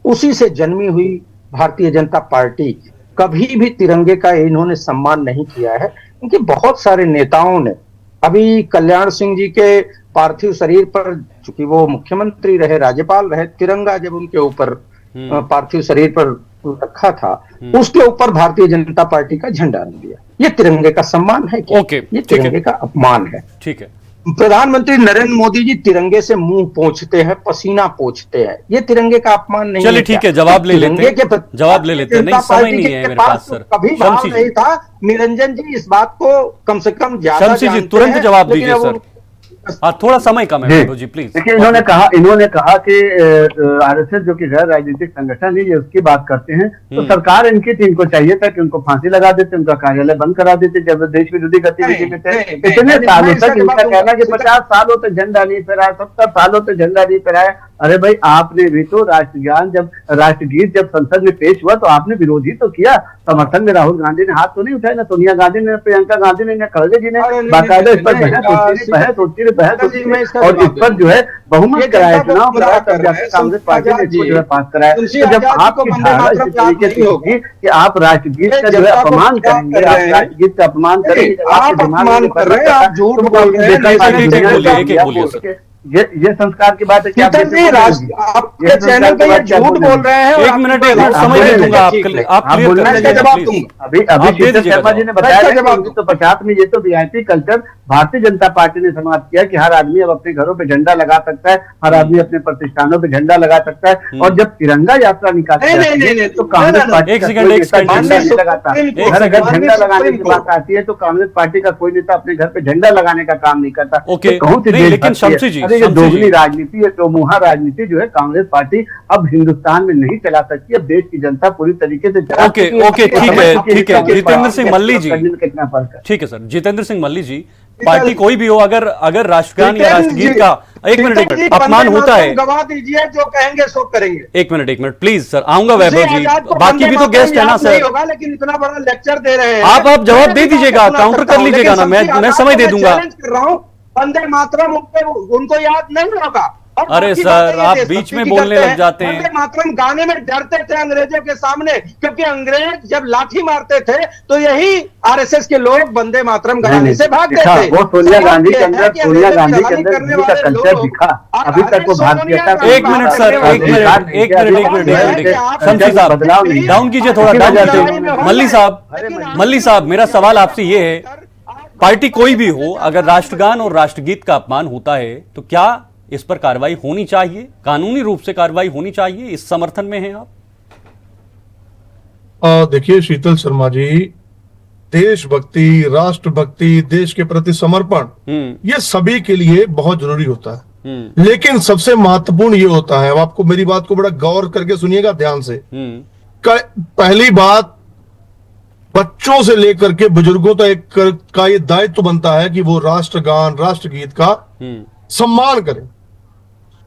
उसी से जन्मी हुई भारतीय जनता पार्टी कभी भी तिरंगे का इन्होंने सम्मान नहीं किया है। क्योंकि बहुत सारे नेताओं ने, अभी कल्याण सिंह जी के पार्थिव शरीर पर, चूंकि वो मुख्यमंत्री रहे, राज्यपाल रहे, तिरंगा जब उनके ऊपर पार्थिव शरीर पर रखा था, उसके ऊपर भारतीय जनता पार्टी का झंडा रख दिया। ये तिरंगे का सम्मान है क्या? ये तिरंगे का अपमान है। ठीक है, प्रधानमंत्री नरेंद्र मोदी जी तिरंगे से मुंह पोंछते हैं, पसीना पोंछते हैं, ये तिरंगे का अपमान नहीं है? चलिए ठीक है, जवाब ले लेते हैं, जवाब ले लेते हैं। नहीं, समय नहीं है मेरे पास सर। कभी भाव नहीं था। निरंजन जी इस बात को कम से कम ज्यादा शमशी जी तुरंत जवाब दीजिए सर। हाँ, थोड़ा समय कम है जी, प्लीज। देखिए, इन्होंने कहा कि आरएसएस जो कि गैर राजनीतिक संगठन है, ये उसकी बात करते हैं, तो सरकार इनकी टीम को चाहिए था कि उनको फांसी लगा देते, उनका कार्यालय बंद करा देते जब देश विरोधी गतिविधि में थे। इतने सालों तक इनका कहना कि 50 सालों तक झंडा नहीं फहराया, 70 सालों तक झंडा नहीं फहराया। अरे भाई, आपने भी तो राष्ट्रगीत जब संसद में पेश हुआ तो आपने विरोधी तो किया, समर्थन में राहुल गांधी ने हाथ तो नहीं उठाया, ना सोनिया गांधी ने, प्रियंका गांधी ने, खड़गे जी ने बाकायदा इस पर बहस होती रही और इस पर जो है बहुमत कराया, चुनाव कराया, तब जाकर कांग्रेस पार्टी ने इसको जो है पास कराया। तो जब आपकी धारणा इस तरीके से होगी कि आप राष्ट्रगीत का जो है अपमान करेंगे, आप राष्ट्रगीत का अपमान करेंगे, आप अपमान कर रहे हैं, आप झूठ बोल रहे हैं। ये संस्कार की बात है क्या? आपके चैनल पे ये झूठ बोल रहे हैं। एक मिनट समय दे दूंगा आप बोलना का जवाब दूंगा। अभी शर्मा जी ने बताया जवाब तो 50 में ये तो VIP culture Bharatiya Janata party ने समाप्त किया कि हर आदमी अब अपने घरों पे झंडा लगा सकता है, हर आदमी अपने प्रतिष्ठानों पे झंडा लगा सकता है। और जब तिरंगा यात्रा निकालते हैं तो कांग्रेस पार्टी झंडा नहीं लगाता। हर अगर झंडा लगाने की बात आती है तो कांग्रेस पार्टी का कोई नेता अपने घर पे झंडा लगाने का काम नहीं करता। लेकिन शमशी जी की जो दोगली राजनीति है, जो मुहा राजनीति जो है कांग्रेस पार्टी अब हिंदुस्तान में नहीं चला सकती। अब देश की जनता पूरी तरीके से ओके ठीक है जितेंद्र सिंह मल्ली जी, कितना फर्क है। ठीक है सर, जितेंद्र सिंह मल्ली जी, पार्टी कोई भी हो, अगर राष्ट्रगान या राष्ट्रगीत का एक मिनट अपमान होता है, गवा दीजिए, जो कहेंगे सो करेंगे। एक मिनट प्लीज सर, आऊंगा वैभव जी, बाकी भी तो गेस्ट है ना सर। होगा, लेकिन इतना बड़ा लेक्चर दे रहे हैं आप जवाब दे दीजिएगा, काउंटर कर लीजिएगा ना, मैं समय दे दूंगा। वंदे मातरम उनको याद नहीं होगा। अरे सर, आप बीच में बोलने लग जाते हैं। वंदे मातरम गाने में डरते थे अंग्रेजों के सामने, क्योंकि अंग्रेज जब लाठी मारते थे तो यही आरएसएस के लोग वंदे मातरम गाने से भागते थे। वो सोनिया गांधी के अंदर का कल्चर दिखा, अभी तक वो भारतीय। एक मिनट सर, शमशी साहब बदलाव नहीं, डाउन कीजिए, थोड़ा डाउन कीजिए। मल्ली साहब, मेरा सवाल आपसे ये है, पार्टी कोई भी हो, अगर राष्ट्रगान और राष्ट्रगीत का अपमान होता है तो क्या इस पर कार्रवाई होनी चाहिए, कानूनी रूप से कार्रवाई होनी चाहिए? इस समर्थन में हैं आप? देखिए शीतल शर्मा जी, देशभक्ति, राष्ट्रभक्ति, देश के प्रति समर्पण, ये सभी के लिए बहुत जरूरी होता है। लेकिन सबसे महत्वपूर्ण ये होता है, अब आपको मेरी बात को बड़ा गौर करके सुनिएगा ध्यान से। पहली बात, बच्चों से लेकर के बुजुर्गों तक का ये दायित्व बनता है कि वो राष्ट्रगान, राष्ट्रगीत का सम्मान करें।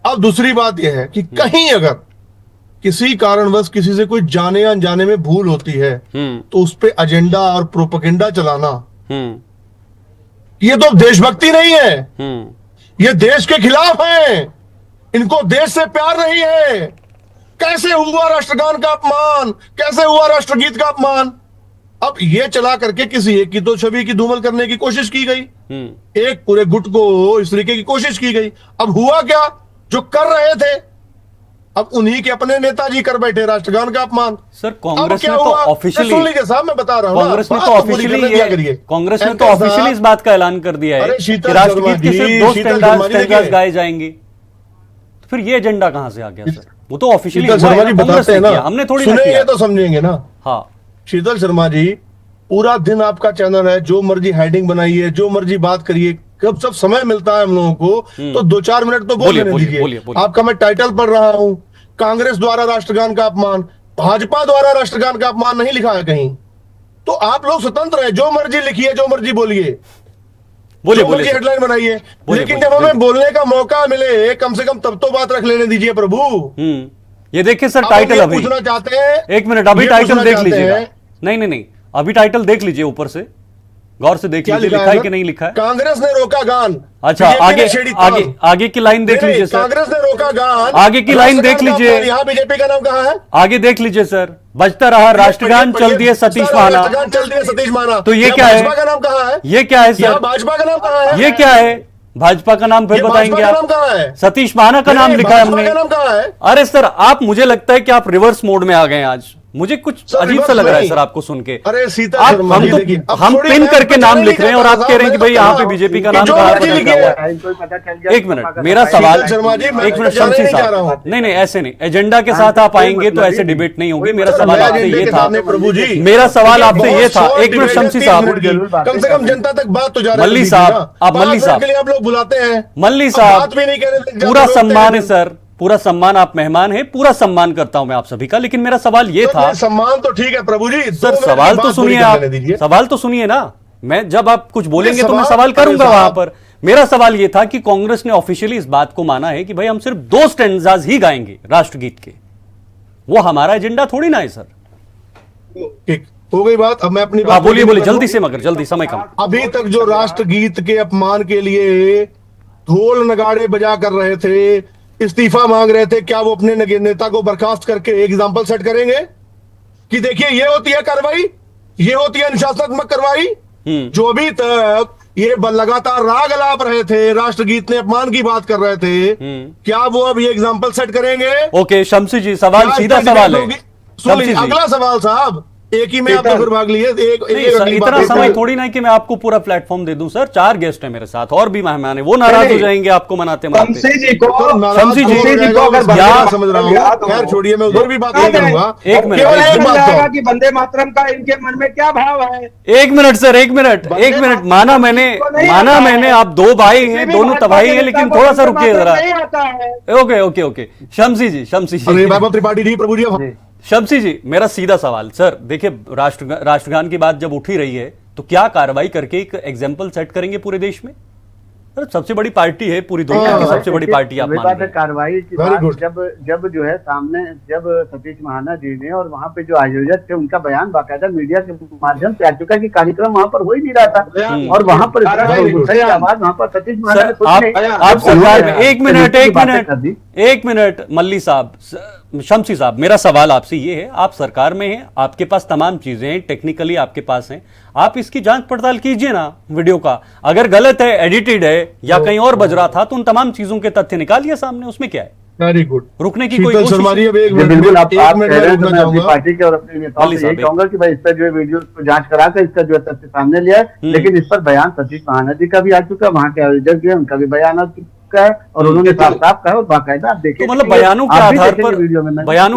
अब दूसरी बात यह है कि कहीं अगर किसी कारणवश किसी से कोई जाने या अनजाने में भूल होती है तो उस पे एजेंडा और प्रोपेगेंडा चलाना, ये तो देशभक्ति नहीं है, ये देश के खिलाफ है। इनको देश से प्यार नहीं है। कैसे हुआ राष्ट्रगान का अपमान, कैसे हुआ राष्ट्रगीत का अपमान? अब ये चला करके किसी एक की तो छवि की धूमल करने की कोशिश की गई, एक पूरे गुट को इस तरीके की कोशिश की गई। अब हुआ क्या? जो कर रहे थे अब उन्हीं के अपने नेताजी कर बैठे राष्ट्रगान का अपमान। सर, कांग्रेस ने तो ऑफिशियली, सुन लीजिए साहब, मैं बता रहा हूं, कांग्रेस ने तो ऑफिशियली इस बात का ऐलान कर दिया है कि राष्ट्रगीत के सिर्फ 2 स्टैंडर्स गाए जाएंगे। तो फिर ये एजेंडा कहां से आ गया सर? वो तो ऑफिशियली बताते हैं ना, हमने थोड़ी सुनेंगे तो समझेंगे ना। हाँ शीतल शर्मा जी, पूरा दिन आपका चैनल है, जो मर्जी हेडिंग बनाइए, जो मर्जी बात करिए, कब सब समय मिलता है हम लोगों को तो 2-4 मिनट तो बोलने दीजिए। आपका मैं टाइटल पढ़ रहा हूं, कांग्रेस द्वारा राष्ट्रगान का अपमान, भाजपा द्वारा राष्ट्रगान का अपमान नहीं लिखा है कहीं। तो आप लोग स्वतंत्र हैं, जो मर्जी लिखिए, जो मर्जी बोलिए, जो मर्जी हेडलाइन बनाइए, लेकिन जब हमें बोलने का मौका मिले कम से कम तब तो बात रख लेने दीजिए प्रभु। ये देखिए सर, टाइटल अभी पूछना चाहते हैं, एक मिनट, अभी टाइटल देख लीजिएगा। नहीं, अभी टाइटल देख लीजिए, ऊपर से गौर से देख लीजिए, लिखा है कि नहीं लिखा है। कांग्रेस ने रोका गान। अच्छा, आगे की लाइन देख लीजिए सर। कांग्रेस ने रोका गान, आगे की लाइन देख लीजिए। यहाँ बीजेपी का नाम कहाँ है? आगे देख लीजिए सर, बजता रहा राष्ट्रगान, चल दिए सतीश महाना। तो ये क्या है? भाजपा का नाम कहाँ है? ये क्या है सर? भाजपा का नाम कहाँ है? ये क्या है? भाजपा का नाम फिर बताएंगे आप? सतीश महाना का नाम लिखा है हमने। अरे सर, आप, मुझे लगता है कि आप रिवर्स मोड में आ गए आज। मुझे कुछ अजीब सा लग रहा है सर आपको सुन के। अरे सीता, हम पिन करके नाम लिख रहे हैं और आप कह रहे हैं कि भाई यहाँ पे बीजेपी का नाम कहाँ पर लिखा हुआ है। एक मिनट, मेरा सवाल, एक मिनट शमशी साहब, नहीं ऐसे नहीं, एजेंडा के साथ आप आएंगे तो ऐसे डिबेट नहीं होगी। मेरा सवाल आपसे ये था, मेरा सवाल आपसे ये था, एक मिनट शमशी साहब, कम से कम जनता तक बात तो जा रही है। मल्ली साहब, आप मल्ली साहब के लिए आप लोग बुलाते हैं। मल्ली साहब, पूरा सम्मान है सर, पूरा सम्मान, आप मेहमान हैं, पूरा सम्मान करता हूं मैं आप सभी का। लेकिन मेरा सवाल ये था, सम्मान तो ठीक है प्रभु जी, सर सवाल तो सुनिए, आप सवाल तो सुनिए ना। मैं जब आप कुछ बोलेंगे तो मैं सवाल करूंगा वहां पर। मेरा सवाल ये था कि कांग्रेस ने ऑफिशियली इस बात को माना है कि भाई हम सिर्फ 2 स्टैंजाज ही गाएंगे राष्ट्रगीत के, वो हमारा एजेंडा थोड़ी ना है सर। हो गई बात। अब मैं अपनी बात बोलिए जल्दी से, मगर जल्दी, समय कम। अभी तक जो राष्ट्रगीत के अपमान के लिए ढोल नगाड़े बजा कर रहे थे, इस्तीफा मांग रहे थे, क्या वो अपने नेता को बर्खास्त करके एक एग्जाम्पल सेट करेंगे कि देखिए ये होती है कार्रवाई, ये होती है अनुशासनात्मक कार्रवाई? जो अभी तक ये लगातार राग अलाप रहे थे, राष्ट्रगीत ने अपमान की बात कर रहे थे, क्या वो अब ये एग्जाम्पल सेट करेंगे? ओके शमशी जी, सवाल सीधा सवाल है। अगला सवाल साहब, एक ही में आपने फिर भाग लिया। नहीं सर, इतना समय थोड़ी ना कि मैं आपको पूरा प्लेटफॉर्म दे दूं सर। 4 गेस्ट हैं मेरे साथ और भी मेहमान है, वो नाराज हो जाएंगे आपको मनाते मनाते। शमसी जी को समझ रहा हूँ, खैर छोड़िए, मैं उधर भी बात नहीं करूंगा। एक मिनट कि वंदे मातरम का इनके मन में क्या भाव है। एक मिनट सर, एक मिनट माना मैंने आप 2 भाई हैं, दोनों तबाही हैं, लेकिन थोड़ा सा रुकिए जरा। ओके शमसी जी त्रिपाठी जी, प्रभु जी, शमसी जी, मेरा सीधा सवाल सर, देखिए राष्ट्रगान की बात जब उठ ही रही है तो क्या कार्रवाई करके एक एग्जाम्पल सेट करेंगे पूरे देश में? सर सबसे बड़ी पार्टी है, पूरी दुनिया की सबसे बड़ी पार्टी आप मान लीजिए। कार्रवाई की बात जब जो है सामने, जब सतीश महाना जी ने और वहाँ पे जो आयोजक थे उनका बयान बाकायदा मीडिया के माध्यम से आ चुका कि कार्यक्रम वहाँ पर हो ही नहीं रहा था, और वहाँ पर आवाज वहाँ पर सतीश महाना आप सरकार में एक मिनट मल्ली साहब, शमसी साहब, मेरा सवाल आपसे ये है, आप सरकार में हैं, आपके पास तमाम चीजें हैं, टेक्निकली आपके पास हैं, आप इसकी जांच पड़ताल कीजिए ना वीडियो का। अगर गलत है, एडिटेड है या कहीं और बज रहा था तो उन तमाम चीजों के तथ्य निकालिए सामने, उसमें क्या है? Very good. रुकने की कोई कोशिश? बिल्कुल, आप कह रहे हैं तो मैं अपनी पार्टी के और अपने नेताओं से यही कहूंगा कि भाई इस पर जो है वीडियो को जांच कराकर इसका जो है तथ्य सामने लिया है, लेकिन इस पर बयान सतीश महाना जी का भी आ चुका है, वहाँ के आयोजक जो है उनका भी बयान आ चुका है, और उन्होंने साफ कहा और बाकायदा आप देखिए, तो मतलब बयानों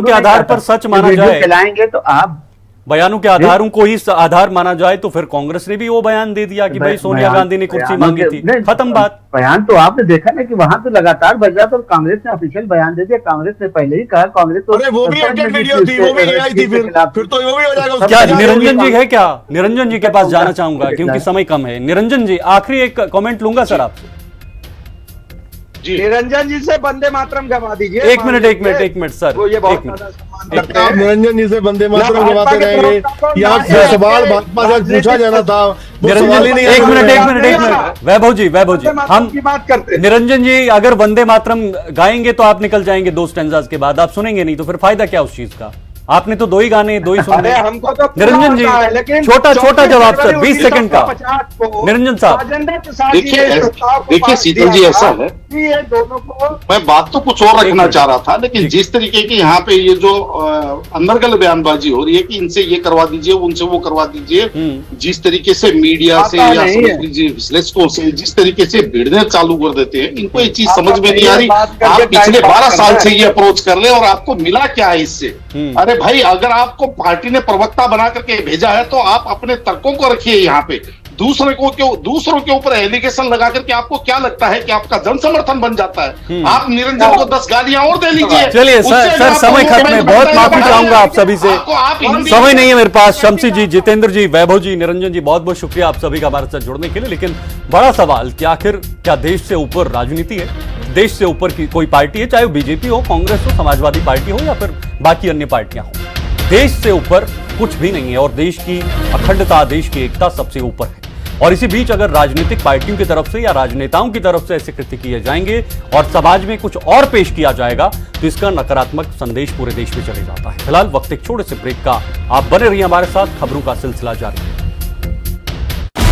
के आधार पर सच माना जाए, चलाएंगे तो आप बयानों के आधारों को ही आधार माना जाए तो फिर कांग्रेस ने भी वो बयान दे दिया कि भाई सोनिया गांधी ने कुर्सी मांगी थी, खत्म बात। बयान तो आपने देखा ना कि वहां तो लगातार बज रहा था और कांग्रेस ने ऑफिशियल बयान दे दिया। कांग्रेस ने पहले ही कहा, कांग्रेस तो वो भी वीडियो थी, वो भी AI थी, फिर तो वो भी हो जाएगा। क्या निरंजन जी है? क्या निरंजन जी के पास जाना चाहूंगा क्योंकि समय कम है। निरंजन जी, आखिरी एक कमेंट लूंगा सर आपसे। निरंजन जी से वंदे मातरम गवा दीजिए। एक मिनट सर, आप निरंजन जी से वंदे मातरम गवाते रहेंगे या सवाल भाजपा से पूछा जाना था? निरंजन जी, एक मिनट वैभव जी हम बात करते हैं। निरंजन जी, अगर वंदे मातरम गाएंगे तो आप निकल जाएंगे 2 स्टैंजास के बाद, आप सुनेंगे नहीं तो फिर फायदा क्या उस चीज का? आपने तो 2 ही गाने 2 ही सुन रहे। हमको तो निरंजन जी, छोटा जवाब सर, 20 सेकंड का। निरंजन साहब देखिए शीतल जी, ऐसा है, मैं बात तो कुछ और रखना चाह रहा था, लेकिन जिस तरीके की यहाँ पे ये जो अंदरगल बयानबाजी हो रही है कि इनसे ये करवा दीजिए, उनसे वो करवा दीजिए, जिस तरीके से मीडिया से या समझ लीजिए विश्लेषकों से जिस तरीके से भिड़ने चालू कर देते हैं, इनको ये चीज समझ में नहीं आ रही। आप पिछले 12 साल से ये अप्रोच कर ले और आपको मिला क्या है इससे? अरे भाई, अगर आपको पार्टी ने प्रवक्ता बना करके भेजा है तो आप अपने तर्कों को रखिए यहाँ पे। दूसरों के ऊपर एलिगेशन लगा करके आपको क्या लगता है कि आपका जन समर्थन बन जाता है? आप निरंजन को 10 गालियां और दे लीजिए। चलिए सर समय खत्म है, बहुत माफी चाहूंगा आप सभी से, समय नहीं है मेरे पास। शमसी जी, जितेंद्र जी, वैभव जी, निरंजन जी, बहुत बहुत शुक्रिया आप सभी का हमारे साथ जुड़ने के लिए। लेकिन बड़ा सवाल कि आखिर क्या देश से ऊपर राजनीति है? देश से ऊपर की कोई पार्टी है, चाहे वो बीजेपी हो, कांग्रेस हो, समाजवादी पार्टी हो या फिर बाकी अन्य पार्टियां हो, देश से ऊपर कुछ भी नहीं है और देश की अखंडता, देश की एकता सबसे ऊपर है। और इसी बीच अगर राजनीतिक पार्टियों की तरफ से या राजनेताओं की तरफ से ऐसे कृत्य किए जाएंगे और समाज में कुछ और पेश किया जाएगा तो इसका नकारात्मक संदेश पूरे देश में चले जाता है। फिलहाल वक्त एक छोटे से ब्रेक का, आप बने रहिए हमारे साथ, खबरों का सिलसिला जारी है।